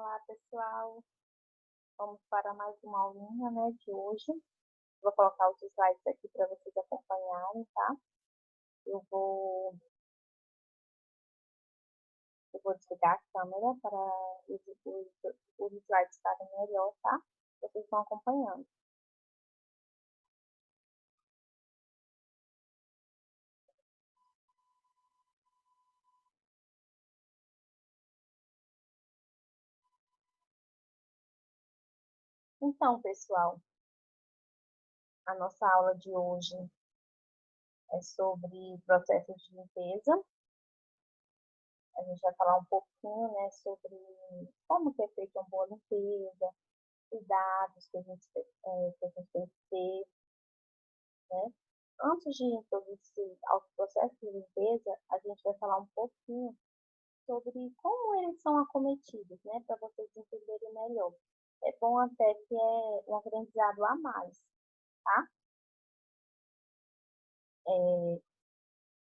Olá, pessoal. Vamos para mais uma aulinha, né, de hoje. Vou colocar os slides aqui para vocês acompanharem, tá? Eu vou, eu vou desligar a câmera para os slides estarem melhor, tá? Vocês vão acompanhando. Então, pessoal, a nossa aula de hoje é sobre processos de limpeza. A gente vai falar um pouquinho, né, sobre como que é feita uma boa limpeza, cuidados que a gente tem que ter, né? Antes de introduzir ao processo de limpeza, a gente vai falar um pouquinho sobre como eles são acometidos, né, para vocês entenderem melhor. É bom até que é um aprendizado a mais, tá?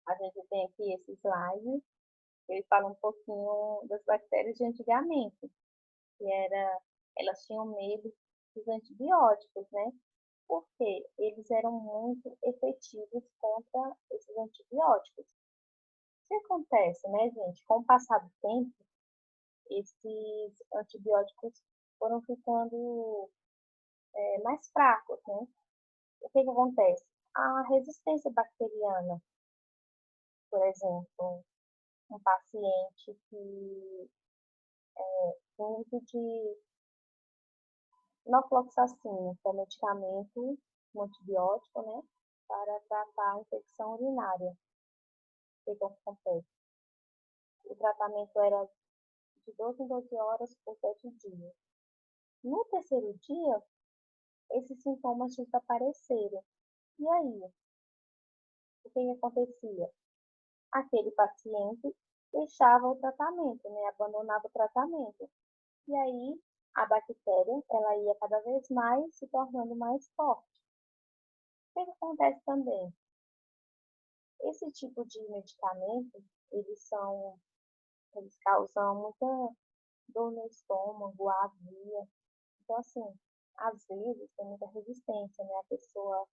A gente tem aqui esse slide, ele fala um pouquinho das bactérias de antigamente, que elas tinham medo dos antibióticos, né? Porque eles eram muito efetivos contra esses antibióticos. O que acontece, né, gente? Com o passar do tempo, esses antibióticos foram ficando mais fracos, né? O que acontece? A resistência bacteriana, por exemplo, um paciente que tem uso de norfloxacina, que é um medicamento, um antibiótico, né, para tratar a infecção urinária. O que acontece? O tratamento era de 12 em 12 horas por 7 dias. No terceiro dia, esses sintomas desapareceram. E aí, o que acontecia? Aquele paciente deixava o tratamento, né? Abandonava o tratamento. E aí, a bactéria, ela ia cada vez mais se tornando mais forte. O que acontece também? Esse tipo de medicamento, eles causam muita dor no estômago, azia. Então, assim, às vezes tem muita resistência, né? A pessoa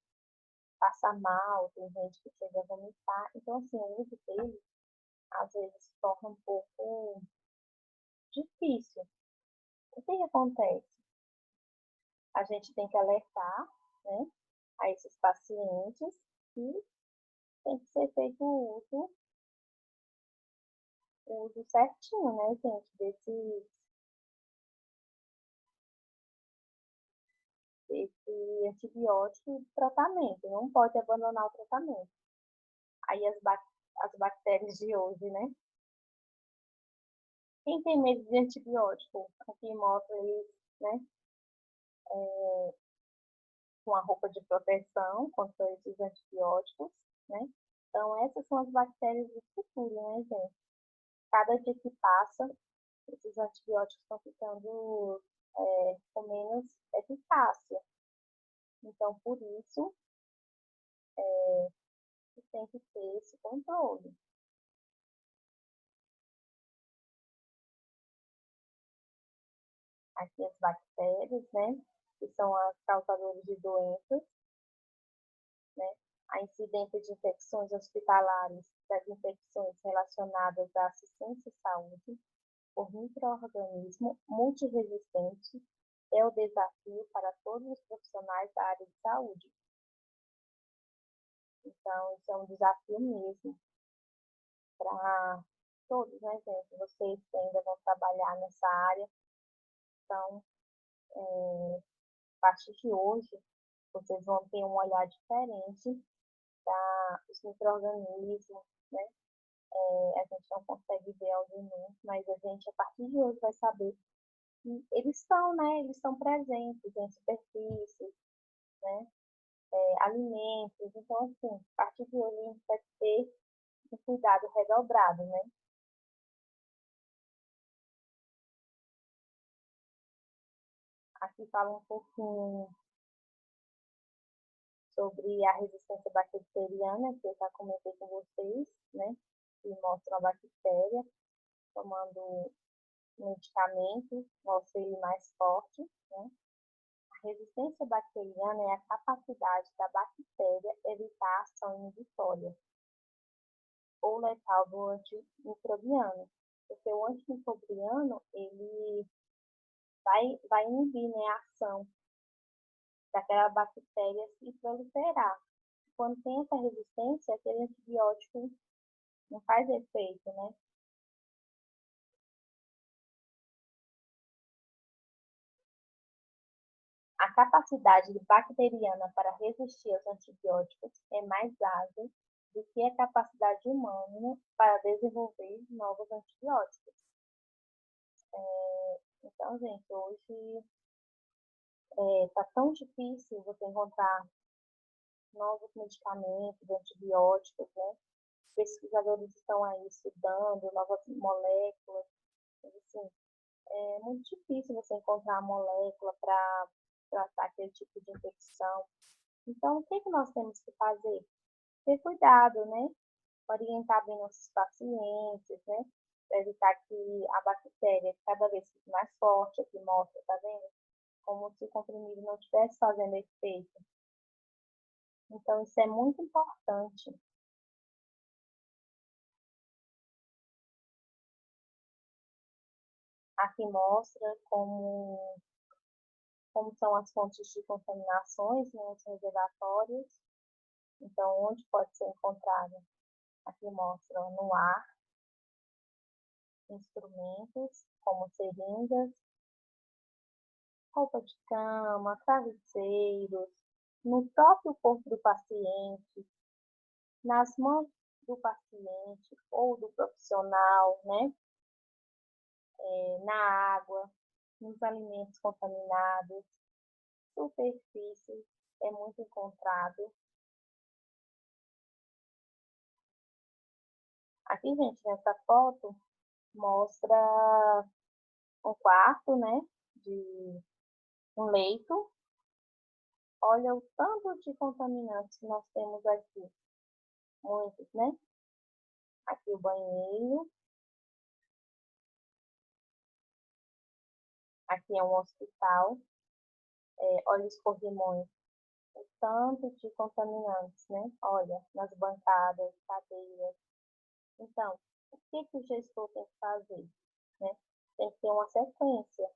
passa mal, tem gente que chega a vomitar. Então, assim, o uso dele às vezes se torna um pouco difícil. O que acontece? A gente tem que alertar, né, a esses pacientes que tem que ser feito o uso certinho, né, gente, desse antibiótico de tratamento. Não pode abandonar o tratamento. Aí as bactérias de hoje, né? Quem tem medo de antibiótico? Aqui mostra eles, né, com a roupa de proteção contra esses antibióticos, né? Então, essas são as bactérias do futuro, né, gente? Cada dia que passa, esses antibióticos estão ficando com menos eficácia. Então, por isso, tem que ter esse controle. Aqui as bactérias, né, que são as causadoras de doenças, né, a incidência de infecções hospitalares, das infecções relacionadas à assistência à saúde por micro-organismo multiresistente é o desafio para todos os profissionais da área de saúde. Então, isso é um desafio mesmo para todos, né, gente? Vocês que ainda vão trabalhar nessa área. Então, a partir de hoje, vocês vão ter um olhar diferente dos micro-organismos, né? A gente não consegue ver alimentos, mas a gente, a partir de hoje, vai saber que eles estão, né? Eles estão presentes em superfícies, né? Alimentos. Então, assim, a partir de hoje, a gente vai ter um cuidado redobrado, né? Aqui fala um pouquinho sobre a resistência bacteriana, que eu já comentei com vocês, né? Que mostra a bactéria tomando medicamento mostra ele mais forte, né? A resistência bacteriana é a capacidade da bactéria evitar a ação inibitória ou letal do antimicrobiano. Porque o antimicrobiano, ele vai inibir, né, a ação daquela bactéria se proliferar. Quando tem essa resistência, aquele antibiótico não faz efeito, né? A capacidade bacteriana para resistir aos antibióticos é mais ágil do que a capacidade humana para desenvolver novos antibióticos. Então, gente, hoje está tão difícil você encontrar novos medicamentos, antibióticos, né? Os pesquisadores estão aí estudando novas moléculas. Assim, é muito difícil você encontrar a molécula para tratar aquele tipo de infecção. Então, o que, que nós temos que fazer? Ter cuidado, né? Orientar bem nossos pacientes, né? Para evitar que a bactéria cada vez fique mais forte, aqui mostra, tá vendo? Como se o comprimido não estivesse fazendo efeito. Então, isso é muito importante. Aqui mostra como são as fontes de contaminações, né, os reservatórios. Então, onde pode ser encontrado? Aqui mostra no ar, instrumentos, como seringas, roupa de cama, travesseiros, no próprio corpo do paciente, nas mãos do paciente ou do profissional, né? Na água, nos alimentos contaminados, superfície é muito encontrado. Aqui, gente, nessa foto, mostra um quarto, né? De um leito. Olha o tanto de contaminantes que nós temos aqui. Muitos, né? Aqui o banheiro. Aqui é um hospital. Olha os corrimões. O tanto de contaminantes, né? Olha, nas bancadas, cadeiras. Então, o que, que o gestor tem que fazer? Né? Tem que ter uma sequência.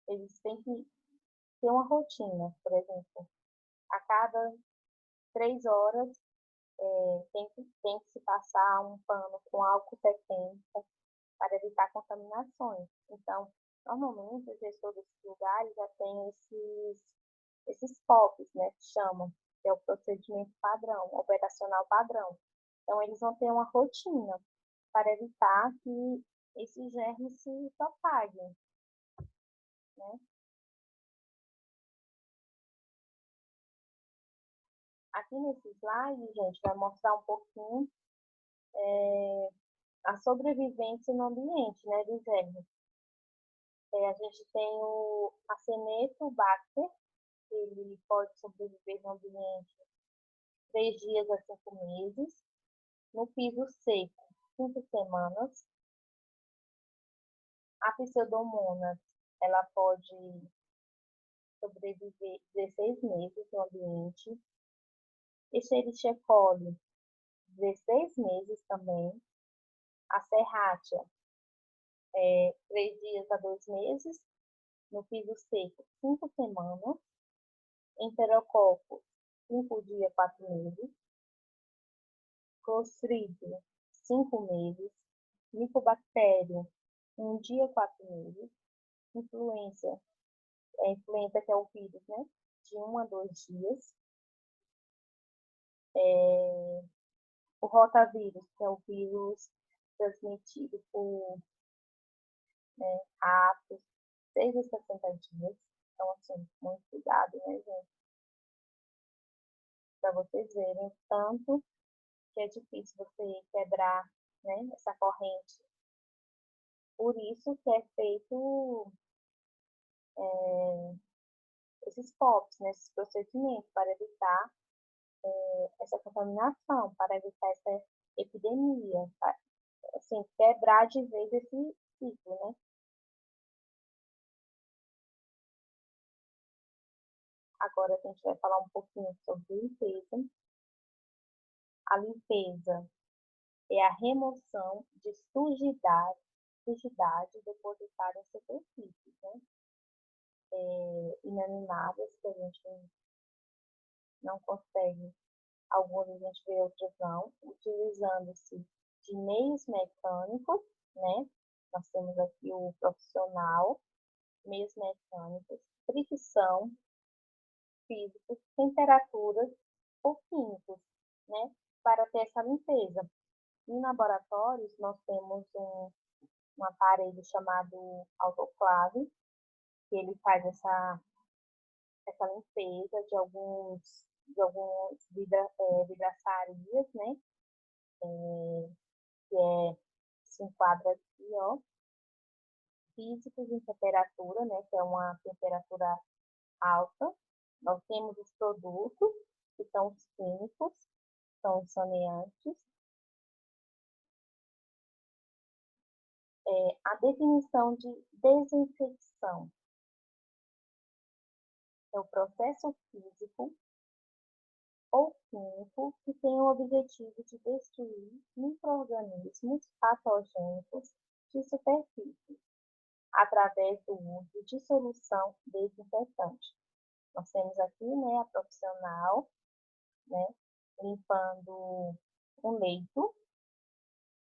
Eles têm que ter uma rotina, por exemplo. A cada 3 horas tem que se passar um pano com álcool 70 para evitar contaminações. Então, normalmente, o gestor desses lugares já tem esses POPs, né, que chamam, que é o procedimento padrão, operacional padrão. Então, eles vão ter uma rotina para evitar que esses germes se propaguem, né? Aqui nesse slide, gente, vai mostrar um pouquinho a sobrevivência no ambiente, né, dos germes. A gente tem o Acinetobacter, ele pode sobreviver no ambiente 3 dias a 5 meses, no piso seco, 5 semanas. A Pseudomonas, ela pode sobreviver 16 meses no ambiente. Escherichia coli, 16 meses também. A Serratia, 3 dias a 2 meses, no piso seco, 5 semanas. Enterococcus, 5 dias, 4 meses. Clostridium, 5 meses. Micobacterium, 1 dia, 4 meses. Influenza, influenza que é o vírus, né? De 1 a 2 dias. O rotavírus, que é o vírus transmitido por ratos, 6 a 60 dias. Então, assim, muito cuidado, né, gente? Para vocês verem tanto que é difícil você quebrar, né, essa corrente. Por isso que é feito esses POPs, né, esses procedimentos, para evitar essa contaminação, para evitar essa epidemia, assim, quebrar de vez esse ciclo, né? Agora a gente vai falar um pouquinho sobre limpeza. A limpeza é a remoção de sujidade depositada em superfícies, né? Inanimáveis que a gente não consegue, algumas a gente vê, outras não, utilizando-se de meios mecânicos, né? Nós temos aqui o profissional, meios mecânicos, fricção, físicos, temperaturas ou químicos, né? Para ter essa limpeza. Em laboratórios, nós temos um aparelho chamado autoclave, que ele faz essa limpeza de alguns vidraçarias, né? Que se enquadra aqui, ó, físicos em temperatura, né? Que é uma temperatura alta. Nós temos os produtos, que são os químicos, são os saneantes. A definição de desinfecção é o processo físico ou químico que tem o objetivo de destruir micro-organismos patogênicos de superfície através do uso de solução desinfetante. Nós temos aqui, né, a profissional, né, limpando um leito,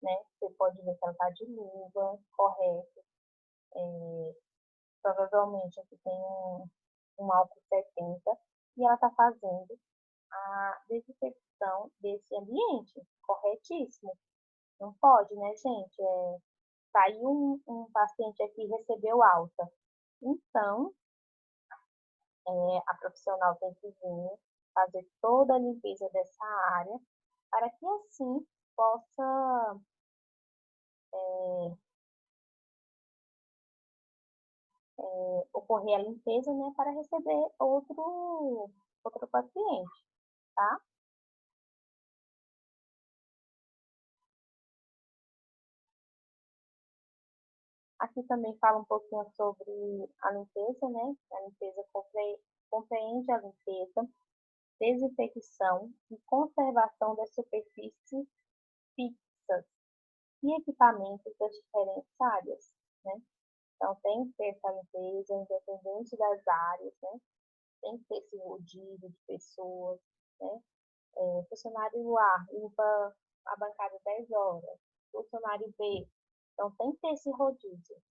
né, você pode ver que ela está de luva, correto, provavelmente aqui tem um álcool 70 e ela está fazendo a desinfecção desse ambiente, corretíssimo. Não pode, né, gente? Saiu um paciente aqui e recebeu alta. Então, a profissional tem que vir fazer toda a limpeza dessa área para que assim possa ocorrer a limpeza, né, para receber outro paciente, tá? Aqui também fala um pouquinho sobre a limpeza, né? A limpeza compreende a limpeza, desinfecção e conservação das superfícies fixas e equipamentos das diferentes áreas, né? Então, tem que ter essa limpeza, independente das áreas, né? Tem que ter esse rodízio de pessoas, né? Funcionário A limpa a bancada 10 horas, funcionário B. Então, tem que ter esse rodízio,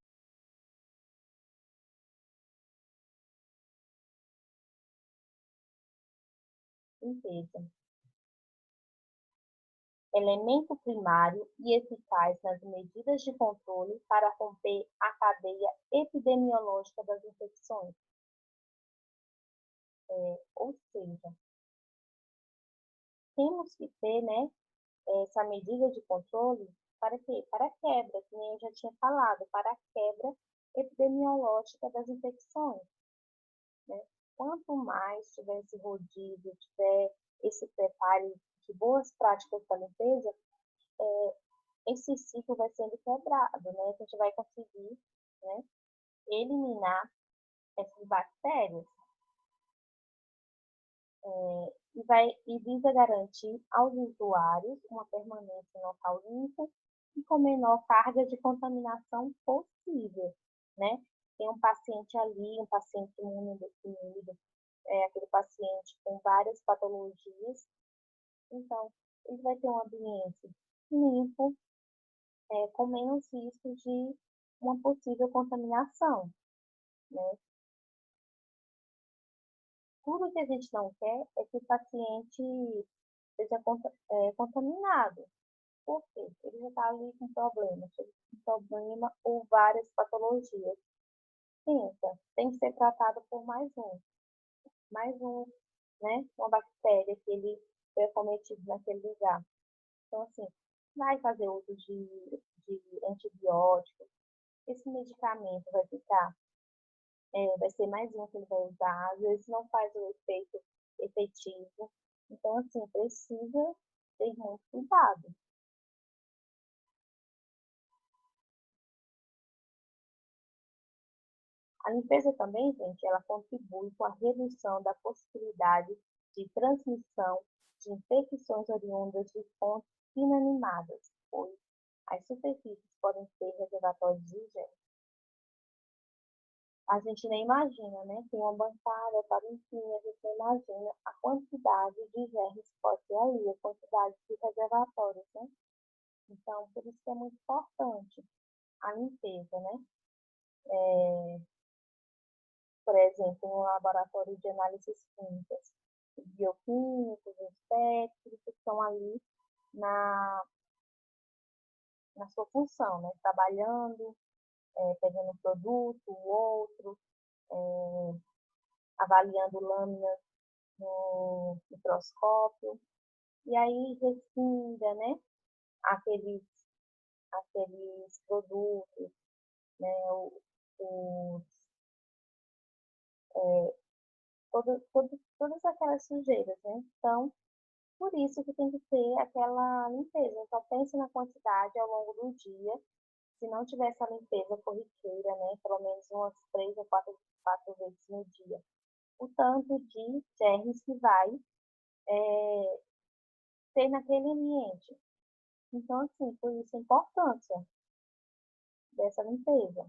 limpeza. Elemento primário e eficaz nas medidas de controle para romper a cadeia epidemiológica das infecções. Ou seja, temos que ter, né, essa medida de controle para quê? Para a quebra, que nem eu já tinha falado, para a quebra epidemiológica das infecções, né? Quanto mais tiver esse rodízio, tiver esse preparo de boas práticas para limpeza, esse ciclo vai sendo quebrado, né? A gente vai conseguir, né, eliminar essas bactérias e visa garantir aos usuários uma permanência em local limpo e com menor carga de contaminação possível, né? Tem um paciente ali, um paciente imunodeprimido, aquele paciente com várias patologias, então ele vai ter um ambiente limpo, com menos risco de uma possível contaminação, né? Tudo que a gente não quer é que o paciente seja contaminado. Por quê? Ele já está ali com problema, ou várias patologias. Pensa, tem que ser tratado por mais um, né? Uma bactéria que ele foi acometido naquele lugar. Então, assim, vai fazer uso de antibióticos, esse medicamento vai ser mais um que ele vai usar, às vezes não faz o efeito efetivo. Então, assim, precisa ter muito cuidado. A limpeza também, gente, ela contribui com a redução da possibilidade de transmissão de infecções oriundas de fontes inanimadas, pois as superfícies podem ser reservatórios de germes. A gente nem imagina, né? Tem uma bancada, tá limpinha, a gente nem imagina a quantidade de germes que pode ter aí, a quantidade de reservatórios, né? Então, por isso que é muito importante a limpeza, né? Por exemplo, no laboratório de análises químicas, os bioquímicos, os técnicos estão ali na, na sua função, né? Trabalhando, pegando um produto, o outro, avaliando lâminas no microscópio, e aí respinga, né? Aqueles, aqueles produtos, né? Os, todas aquelas sujeiras, né? Então, por isso que tem que ter aquela limpeza. Então, pense na quantidade ao longo do dia. Se não tiver essa limpeza corriqueira, né? Pelo menos umas 3 ou 4 vezes no dia. O tanto de germes que vai ter naquele ambiente. Então, assim, por isso a importância dessa limpeza.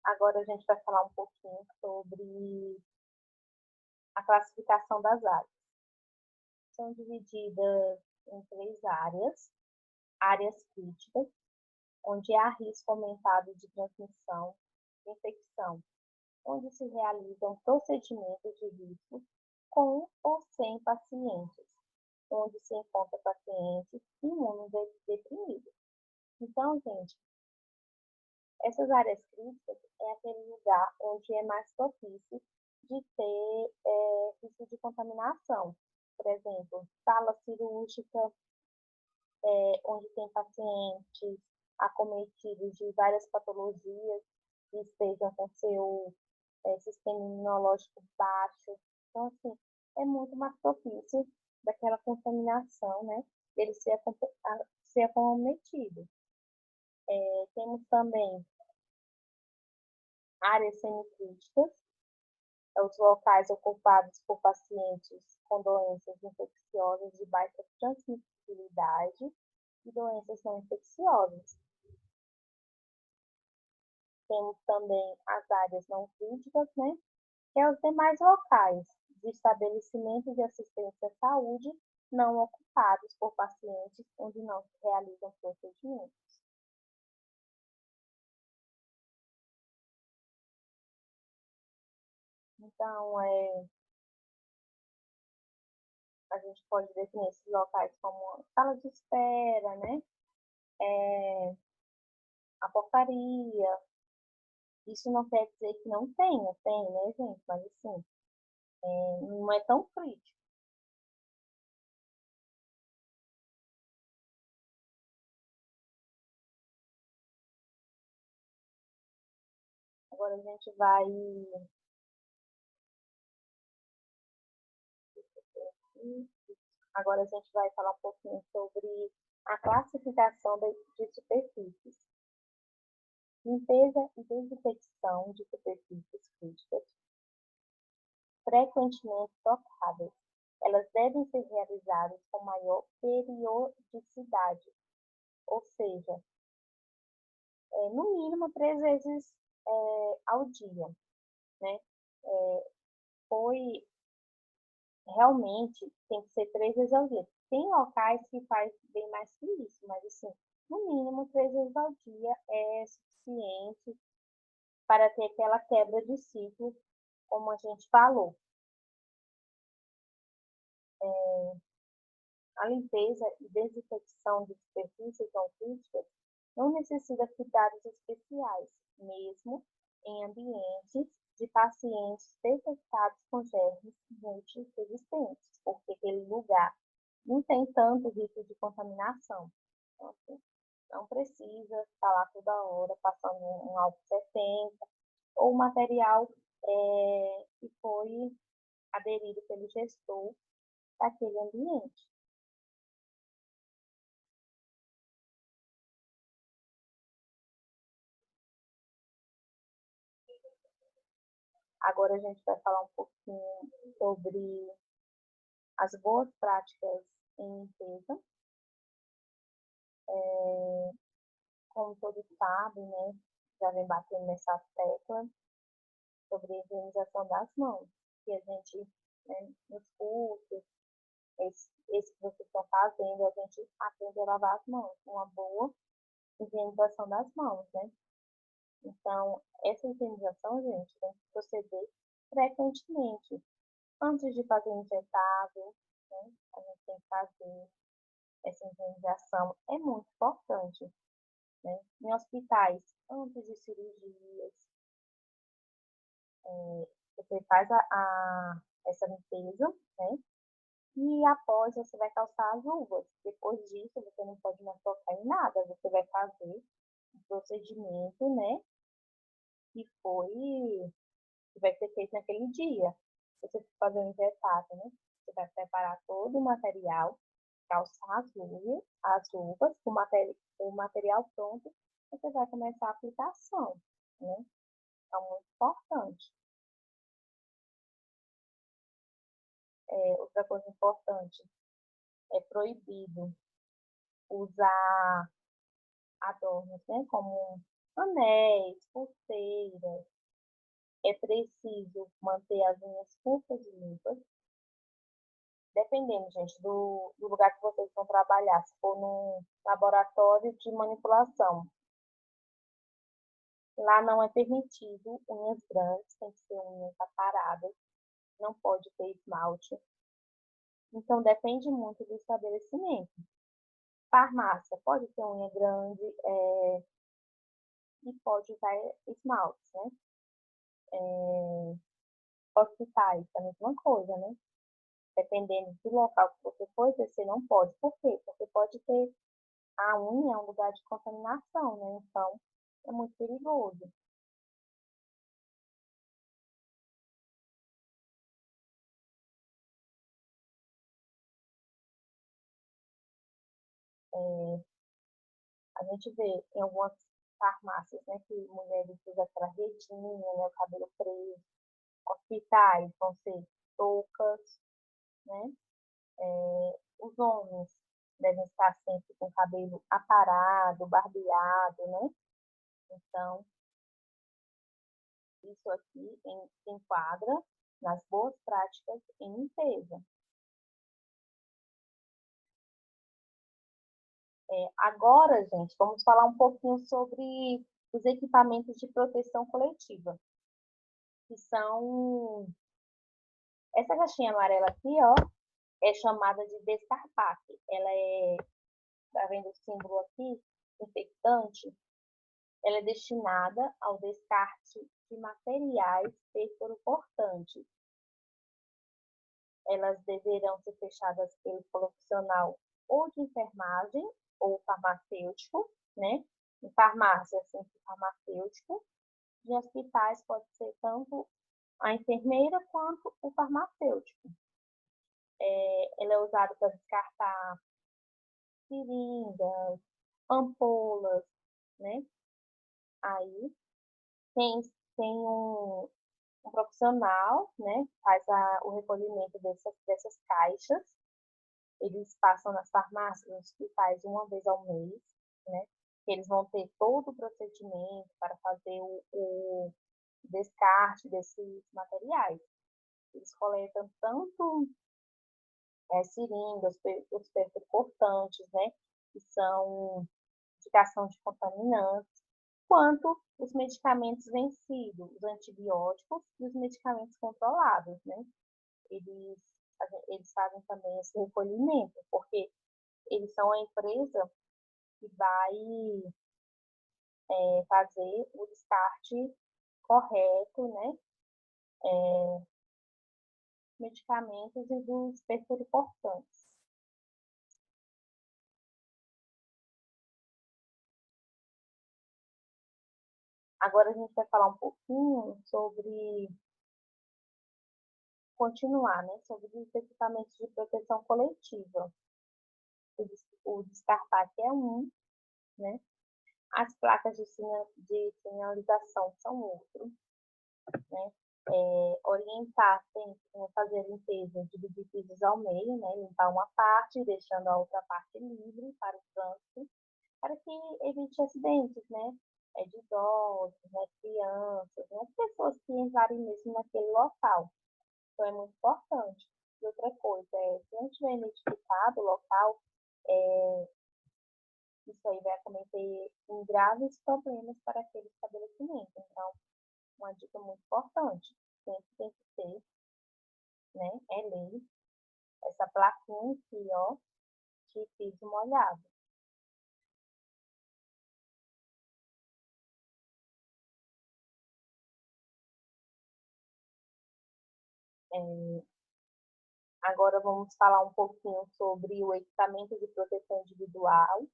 Agora a gente vai falar um pouquinho sobre a classificação das áreas. São divididas em 3 áreas. Áreas críticas, onde há risco aumentado de transmissão de infecção, onde se realizam procedimentos de risco com ou sem pacientes, onde se encontra pacientes imunodeprimidos. Então, gente, essas áreas críticas é aquele lugar onde é mais propício de ter risco de contaminação. Por exemplo, sala cirúrgica, onde tem pacientes acometidos de várias patologias que estejam com seu sistema imunológico baixo. Então, assim, é muito mais propício daquela contaminação, né? Ele ser acometido. Temos também áreas semicríticas, os locais ocupados por pacientes com doenças infecciosas de baixa transmissibilidade e doenças não infecciosas. Temos também as áreas não críticas, né? Que é os demais locais de estabelecimento de assistência à saúde não ocupados por pacientes onde não se realizam procedimentos. Então, a gente pode definir esses locais como sala de espera, né? A portaria. Isso não quer dizer que não tenha, tem, né, gente? Mas assim, não é tão crítico. Agora a gente vai. Agora a gente vai falar um pouquinho sobre a classificação de superfícies. Limpeza e desinfecção de superfícies críticas frequentemente tocadas. Elas devem ser realizadas com maior periodicidade, ou seja, no mínimo 3 vezes ao dia, né? Foi realmente tem que ser 3 vezes ao dia. Tem locais que faz bem mais que isso, mas assim, no mínimo 3 vezes ao dia é suficiente para ter aquela quebra de ciclo, como a gente falou. A limpeza e desinfecção de superfícies não críticas não necessita cuidados especiais, mesmo em ambientes de pacientes detectados com germes multiresistentes, porque aquele lugar não tem tanto risco de contaminação. Então, assim, não precisa estar lá toda hora passando um álcool 70 ou material que foi aderido pelo gestor daquele ambiente. Agora a gente vai falar um pouquinho sobre as boas práticas em limpeza. Como todos sabem, né, já vem batendo nessa tecla sobre a higienização das mãos, que a gente, né, nos cursos, esse que vocês estão fazendo, a gente aprende a lavar as mãos, uma boa higienização das mãos, né? Então, essa higienização, gente, tem que proceder frequentemente. Antes de fazer o injetável, né, a gente tem que fazer essa higienização, é muito importante, né? Em hospitais, antes de cirurgias, você faz essa limpeza, né? E após você vai calçar as luvas. Depois disso, você não pode mais tocar em nada. Você vai fazer o procedimento, né? Que vai ser feito naquele dia. Você vai fazer um injetável, né? Você vai preparar todo o material, calçar as luvas, o material pronto, você vai começar a aplicação, né? Então, muito importante. Outra coisa importante, é proibido usar adornos, né? Como anéis, pulseiras. É preciso manter as unhas curtas e limpas. Dependendo, gente, do lugar que vocês vão trabalhar. Se for num laboratório de manipulação, lá não é permitido unhas grandes, tem que ser unhas aparadas, não pode ter esmalte. Então, depende muito do estabelecimento. Farmácia, pode ter unha grande e pode usar esmalte, né? Hospitais, a mesma coisa, né? Dependendo do local que você for, você não pode. Por quê? Porque pode ter a unha é um lugar de contaminação, né? Então, é muito perigoso. A gente vê em algumas farmácias, né, que mulheres usam aquela redinha, né, o cabelo preso. Hospitais vão ser toucas, né? Os homens devem estar sempre com o cabelo aparado, barbeado, né? Então, isso aqui se enquadra nas boas práticas em limpeza. Agora, gente, vamos falar um pouquinho sobre os equipamentos de proteção coletiva, que são essa caixinha amarela aqui, ó, é chamada de descarpaque. Ela tá vendo o símbolo aqui, infectante? Ela é destinada ao descarte de materiais perfluorocortantes. Elas deverão ser fechadas pelo profissional ou de enfermagem ou farmacêutico, né? Em farmácia, sempre farmacêutico. Em hospitais, pode ser tanto a enfermeira quanto o farmacêutico. Ela é usada para descartar seringas, ampolas, né? Aí tem, tem um profissional, né? Faz o recolhimento dessas caixas. Eles passam nas farmácias, nos hospitais, uma vez ao mês, né? Eles vão ter todo o procedimento para fazer o descarte desses materiais. Eles coletam tanto seringas, os perfurocortantes, né? Que são indicação de contaminantes, quanto os medicamentos vencidos, os antibióticos e os medicamentos controlados, né? Eles, eles fazem também esse recolhimento, porque eles são a empresa que vai fazer o descarte correto, né? Medicamentos e dos perfluorocortantes. Agora a gente vai falar um pouquinho sobre continuar, né? Sobre os equipamentos de proteção coletiva. O descartar que é um, né? As placas de sinalização são outro, né? orientar sempre a fazer a limpeza, dividir pisos ao meio, né? Limpar uma parte, deixando a outra parte livre para o trânsito, para que evite acidentes, né? De idosos, né? Crianças, né? Pessoas que entrarem mesmo naquele local. Então, é muito importante. E outra coisa, se não tiver identificado o local, isso aí vai cometer graves problemas para aquele estabelecimento. Então, uma dica muito importante, sempre tem que ter, né, é lei, essa plaquinha aqui, ó, de piso molhado. É, agora vamos falar um pouquinho sobre o equipamento de proteção individual,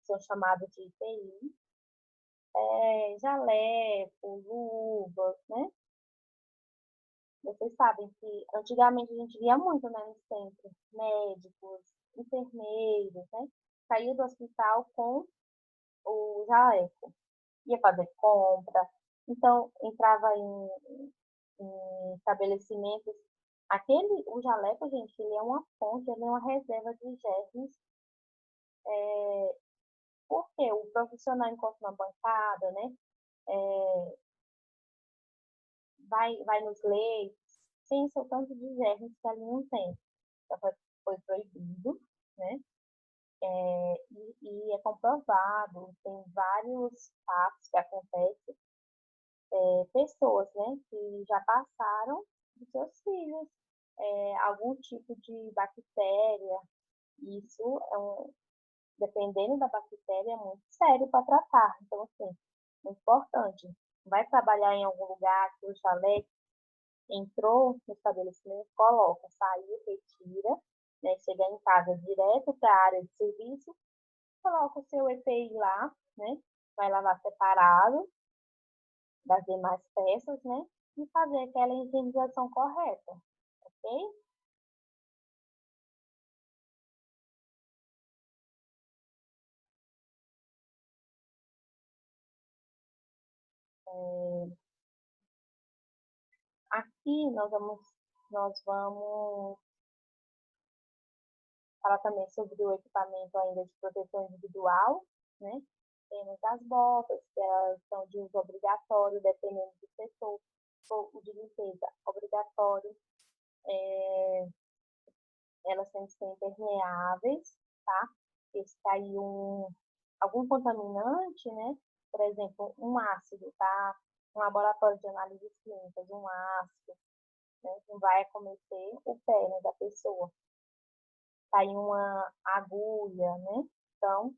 são chamados de EPI, jaleco, luvas, né? Vocês sabem que antigamente a gente via muito, né, no centro, médicos, enfermeiros, né? Saía do hospital com o jaleco, ia fazer compra, então entrava em estabelecimentos. O jaleco, gente, ele é uma fonte, ele é uma reserva de germes, porque o profissional encontra na bancada, né? É, vai nos leitos, pensa o tanto de germes que ali não tem. Então, foi proibido, né? E é comprovado, tem vários fatos que acontecem, pessoas, né, que já passaram dos seus filhos algum tipo de bactéria. Isso dependendo da bactéria, é muito sério para tratar. Então, assim, é importante. Vai trabalhar em algum lugar que o jaleco entrou no estabelecimento, coloca, saiu, retira, né, chega em casa direto para a área de serviço, coloca o seu EPI lá, né, vai lavar separado das demais peças, né, e fazer aquela higienização correta, ok? Aqui nós vamos falar também sobre o equipamento ainda de proteção individual, né? Temos as botas, que elas são de uso obrigatório, dependendo do setor, ou o de limpeza obrigatório. Elas têm que ser impermeáveis, tá? Se cair algum contaminante, né? Por exemplo, um ácido, tá? Um laboratório de análises clínicas, um ácido, né? Não vai acometer o pé, né, da pessoa. Cair uma agulha, né? Então,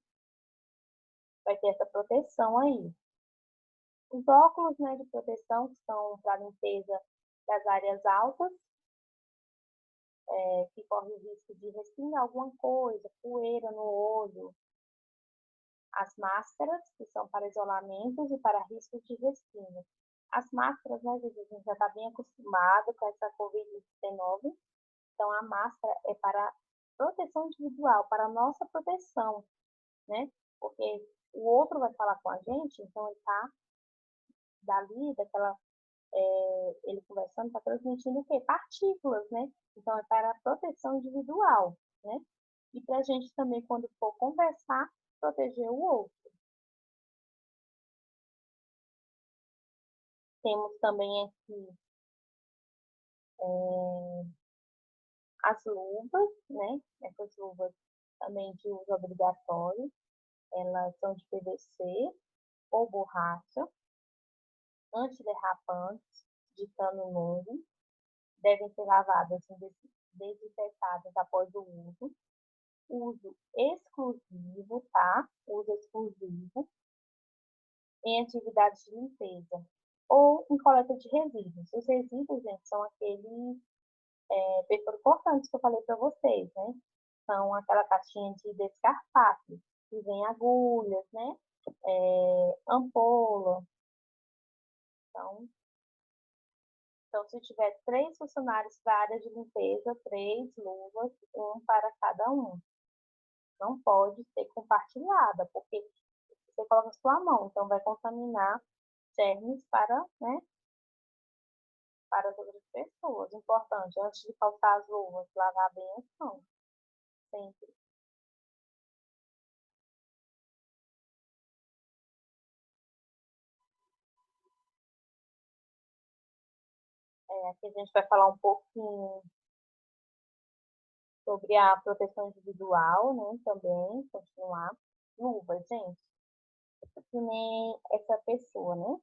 vai ter essa proteção aí. Os óculos, né, de proteção que são para limpeza das áreas altas, que corre o risco de respingar alguma coisa, poeira no olho. As máscaras, que são para isolamentos e para riscos de respingo. As máscaras, né, gente, a gente já está bem acostumado com essa Covid-19, então a máscara é para proteção individual, para nossa proteção, né? Porque o outro vai falar com a gente, então ele está dali, ele conversando, está transmitindo o quê? Partículas, né? Então é para proteção individual, né? E para a gente também, quando for conversar, proteger o outro. Temos também aqui as luvas, né? Essas luvas também de uso obrigatório, elas são de PVC ou borracha, antiderrapantes, de cano longo, devem ser lavadas e desinfetadas após o uso. Uso exclusivo, tá? Uso exclusivo em atividades de limpeza ou em coleta de resíduos. Os resíduos, gente, são aqueles perfurocortantes que eu falei para vocês, né? São aquela caixinha de descartáveis, que vem agulhas, né? Ampola. Então, se tiver 3 funcionários para a área de limpeza, 3 luvas, um para cada um. Não pode ser compartilhada, porque você coloca a sua mão, então vai contaminar germes para, né, para as outras pessoas. Importante, antes de calçar as luvas, lavar bem as mãos, sempre. Aqui a gente vai falar um pouquinho sobre a proteção individual, né, também, continuar. Luvas, gente, que nem essa pessoa, né?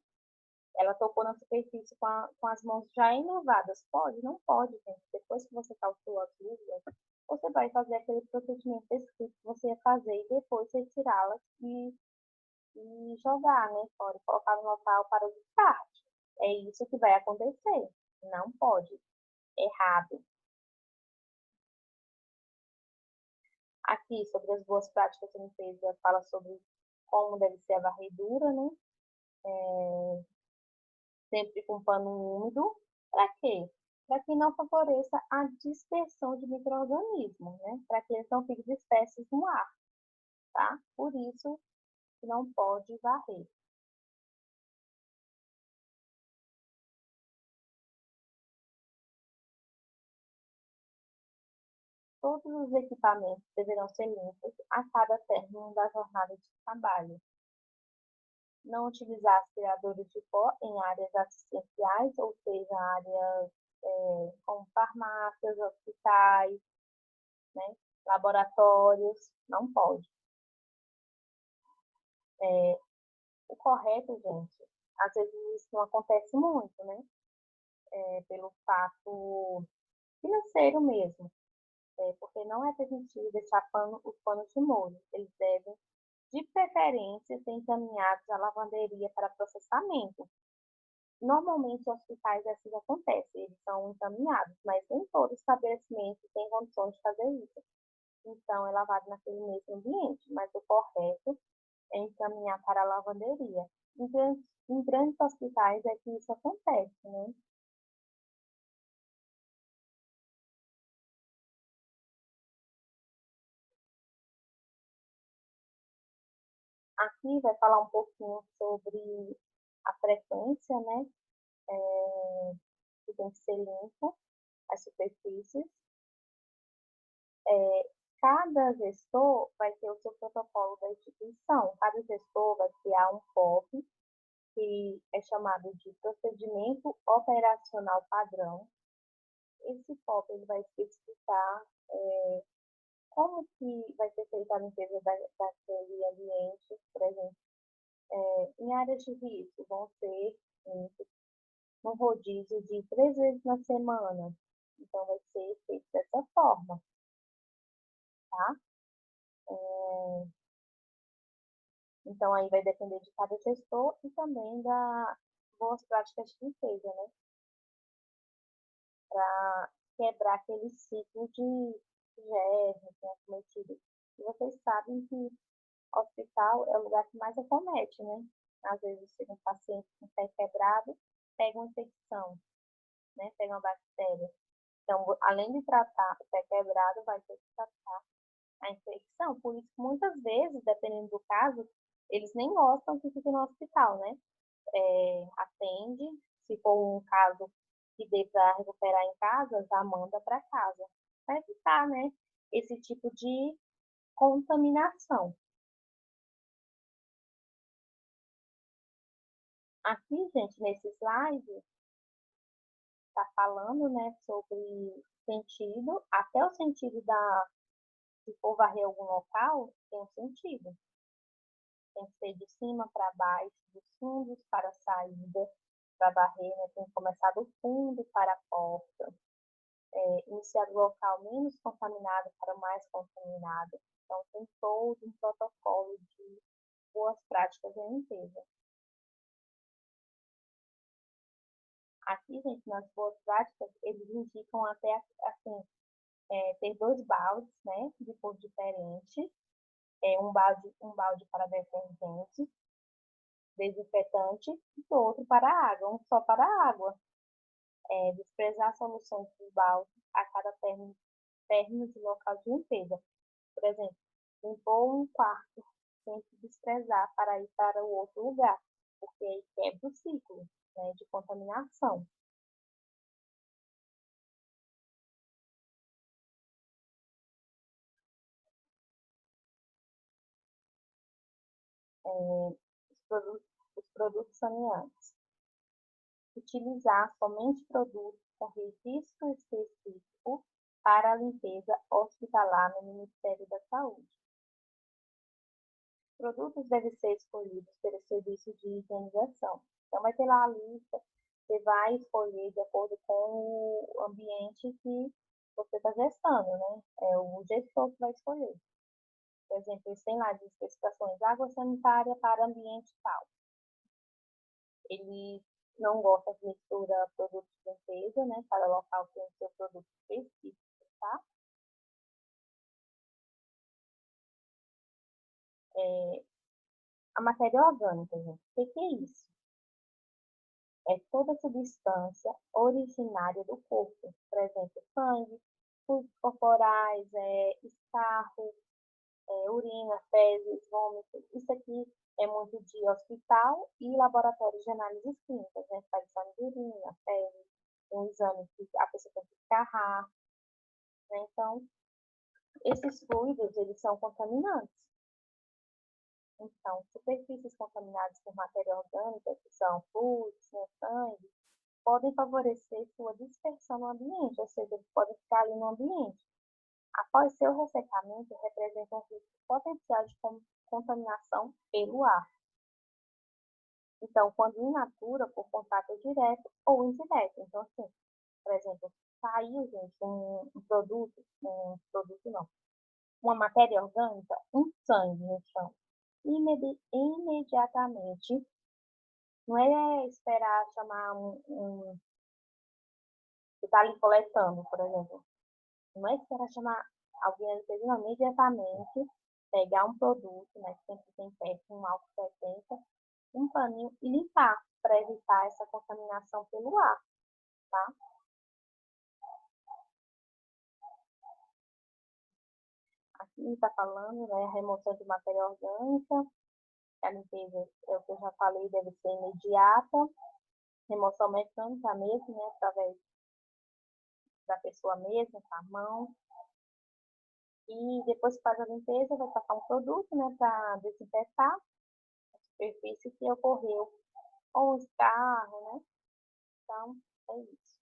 Ela tocou na superfície com as mãos já enluvadas. Pode? Não pode, gente. Depois que você calçou as luvas, você vai fazer aquele procedimento descrito que você ia fazer e depois retirá-las e jogar, né, fora, colocar no local para o descarte. É isso que vai acontecer. Não pode. Errado. Aqui, sobre as boas práticas de limpeza, fala sobre como deve ser a varredura, né? Sempre com pano úmido. Para quê? Para que não favoreça a dispersão de micro-organismos, né? Para que eles não fiquem dispersos no ar, tá? Por isso que não pode varrer. Todos os equipamentos deverão ser limpos a cada término da jornada de trabalho. Não utilizar aspiradores de pó em áreas assistenciais, ou seja, áreas como farmácias, hospitais, né, laboratórios, não pode. O correto, gente, às vezes isso não acontece muito, né? Pelo fato financeiro mesmo, porque não é permitido deixar os panos de molho. Eles devem, de preferência, ser encaminhados à lavanderia para processamento. Normalmente, em hospitais assim acontece, eles são encaminhados, mas nem todo estabelecimento tem condições de fazer isso. Então, é lavado naquele mesmo ambiente, mas o correto é encaminhar para a lavanderia. Em grandes hospitais é que isso acontece, né? Aqui vai falar um pouquinho sobre a frequência, né? Que tem que ser limpo, as superfícies. Cada gestor vai ter o seu protocolo da instituição. Cada gestor vai criar um POP, que é chamado de Procedimento Operacional Padrão. Esse POP ele vai especificar como que vai ser feita a limpeza daquele ambiente, por exemplo, em áreas de risco, vão ser um rodízio de 3 vezes na semana. Então, vai ser feito dessa forma, tá? Então, aí vai depender de cada gestor e também das boas práticas de limpeza, né? Para quebrar aquele ciclo de germes, né, acometidos. E vocês sabem que hospital é o lugar que mais acomete, né? Às vezes chega um paciente com o pé quebrado, pega uma infecção, né? Pega uma bactéria. Então, além de tratar o pé quebrado, vai ter que tratar a infecção. Por isso, muitas vezes, dependendo do caso, eles nem gostam que fique no hospital, né? Atende, se for um caso que dê para recuperar em casa, já manda para casa. Para evitar, né? Esse tipo de contaminação. Aqui, gente, nesse slide, está falando, né, sobre sentido, até o sentido se for varrer algum local, tem um sentido. Tem que ser de cima para baixo, dos fundos para a saída, para varrer, né, tem que começar do fundo para a porta, iniciar do local menos contaminado para o mais contaminado. Então, tem todo um protocolo de boas práticas de limpeza. Aqui, gente, nas boas práticas, eles indicam até, assim, ter 2 baldes, né, de cor diferente, um balde para detergente, desinfetante e outro para água, um só para água. Desprezar soluções dos baldes a cada término de local de limpeza. Por exemplo, limpou um quarto sem se desprezar para ir para o outro lugar, porque aí quebra o ciclo, né, de contaminação. os produtos saneantes. Utilizar somente produtos com registro específico para a limpeza hospitalar no Ministério da Saúde. Os produtos devem ser escolhidos pelo serviço de higienização. Então, vai ter lá a lista, você vai escolher de acordo com o ambiente que você está gestando, né? É o gestor que vai escolher. Por exemplo, eles têm lá de especificações: água sanitária para ambiente tal. Ele não gosta de mistura produtos de limpeza, né? Cada local tem o seu produto específico, tá? A matéria orgânica, gente, o que é isso? É toda substância originária do corpo, por exemplo, sangue, fluidos corporais, escarro, urina, fezes, vômito. Isso aqui é muito de hospital e laboratório de análises clínicas, né? Faz exame de urina, fezes, um exame que a pessoa tem que escarrar, né? Então, esses fluidos, eles são contaminantes. Então, superfícies contaminadas por matéria orgânica, que são fluidos, né, sangue, podem favorecer sua dispersão no ambiente, ou seja, eles podem ficar ali no ambiente. Após seu ressecamento, representam um risco potencial de contaminação pelo ar. Então, quando in natura, por contato direto ou indireto. Então, assim, por exemplo, saiu, gente, um produto não, uma matéria orgânica, um sangue no chão. Imediatamente, não é esperar chamar que está ali coletando, por exemplo. Não é esperar chamar alguém ali, imediatamente pegar um produto, né, que sempre tem perto, um álcool 70, um paninho e limpar, para evitar essa contaminação pelo ar, tá? Aqui está falando, né, a remoção de matéria orgânica, a limpeza, é o que eu já falei, deve ser imediata, remoção mecânica mesmo, né, através da pessoa mesma, com a mão. E depois que faz a limpeza, vai passar um produto, né, para desinfetar a superfície que ocorreu ou escarro, né? Então, é isso.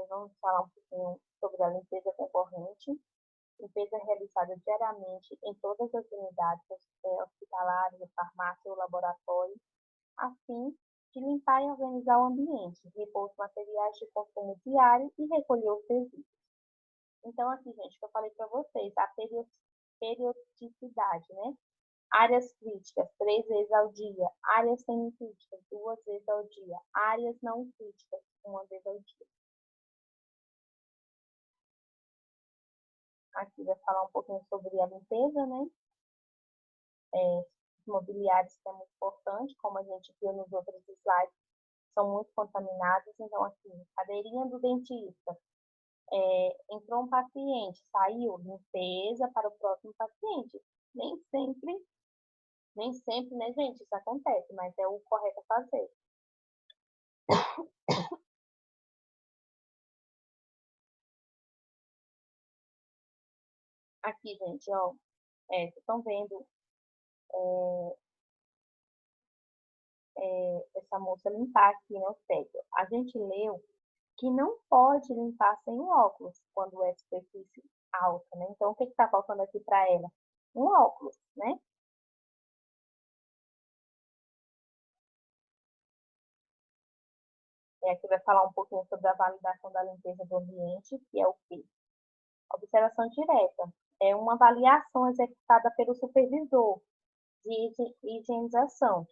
Vamos falar um pouquinho sobre a limpeza concorrente. Limpeza é realizada diariamente em todas as unidades hospitalares, farmácia ou laboratório, a fim de limpar e organizar o ambiente, repor os materiais de consumo diário e recolher os resíduos. Então, aqui, gente, que eu falei para vocês, a periodicidade, né? Áreas críticas, 3 vezes ao dia. Áreas semi-críticas, 2 vezes ao dia. Áreas não críticas, 1 vez ao dia. Aqui vai falar um pouquinho sobre a limpeza, né? Os mobiliários, que é muito importante, como a gente viu nos outros slides, são muito contaminados. Então, aqui, cadeirinha do dentista. Entrou um paciente, saiu, limpeza para o próximo paciente. Nem sempre, né, gente, isso acontece, mas é o correto a fazer. Aqui, gente, ó, vocês estão vendo essa moça limpar aqui no teto. A gente leu que não pode limpar sem o óculos quando é superfície alta, né? Então, o que está faltando aqui para ela? Um óculos, né? Aqui vai falar um pouquinho sobre a validação da limpeza do ambiente, que é o quê? Observação direta. É uma avaliação executada pelo supervisor de higienização.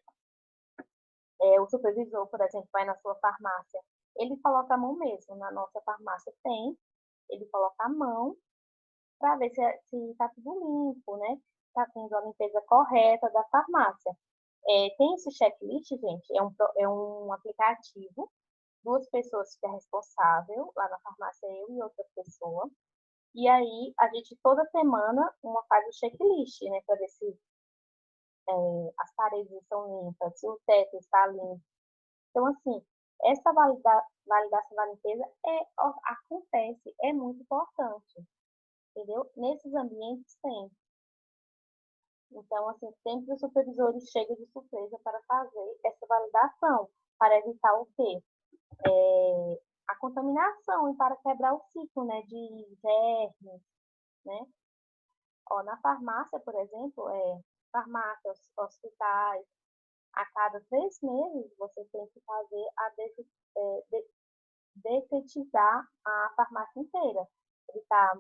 O supervisor, por exemplo, vai na sua farmácia, ele coloca a mão mesmo. Na nossa farmácia tem, ele coloca a mão para ver se está tudo limpo, né? Está tendo a limpeza correta da farmácia. Tem esse checklist, gente, é um aplicativo, 2 pessoas ficam responsável, lá na farmácia eu e outra pessoa, e aí a gente toda semana uma faz o checklist, né, para ver se as paredes estão limpas, se o teto está limpo. Então, assim, Essa validação da limpeza acontece, é muito importante, entendeu? Nesses ambientes tem. Então, assim, sempre os supervisores chegam de surpresa para fazer essa validação, para evitar o quê? A contaminação e para quebrar o ciclo, né, de germes, né? Ó, na farmácia, por exemplo, farmácias, hospitais, a cada 3 meses você tem que fazer detetizar a farmácia inteira. Evitar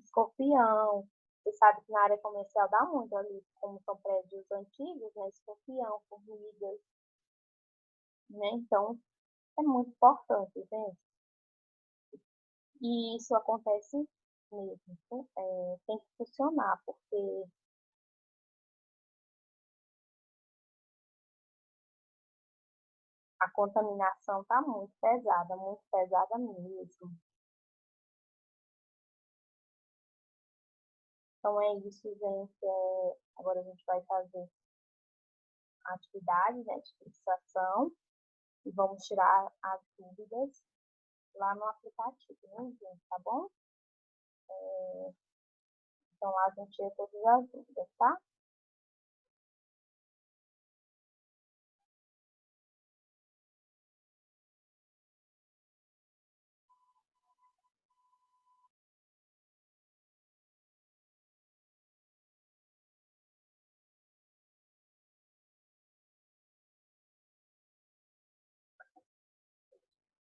escorpião. Você sabe que na área comercial dá muito ali, como são prédios antigos, né? Escorpião, formigas, né? Então, é muito importante, gente. E isso acontece mesmo. Né? Tem que funcionar, porque a contaminação está muito pesada mesmo. Então é isso, gente. Agora a gente vai fazer a atividade, né, de fixação e vamos tirar as dúvidas lá no aplicativo, né, gente? Tá bom? Então lá a gente tira todas as dúvidas, tá?